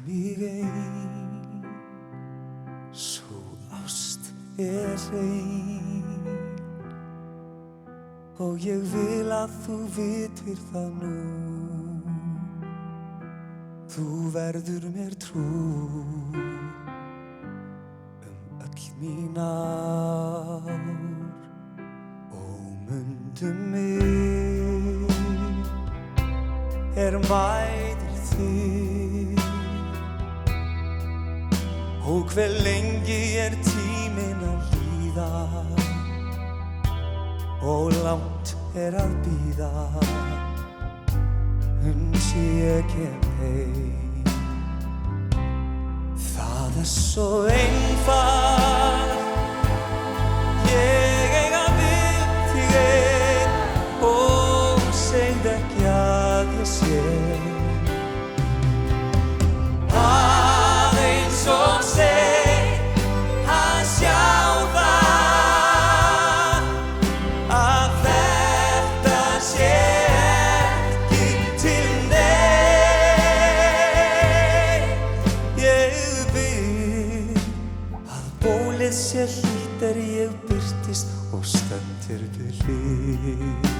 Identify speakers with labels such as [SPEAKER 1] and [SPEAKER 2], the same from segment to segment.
[SPEAKER 1] mig ein, sú ást hrein. Og ég vil að þú vitir það nú, þú verður mér trú öll mín ár. Og mundu mig mætir þig, og hve lengi tíminn að líða, og langt að bíða, uns ég kem heim. Það svo einfalt, ég eiga við þig ein, og segð ekki að ég sé. Aðeins og segð að sjá það, að þetta sé ekki til nein. Ég vil að bólið sé hlýtt ég birtist og stönd við hlið.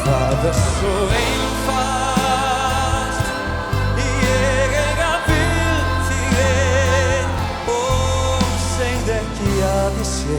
[SPEAKER 1] Það svo einfalt, ég eiga við þig ein, og segð ekki að ég sé.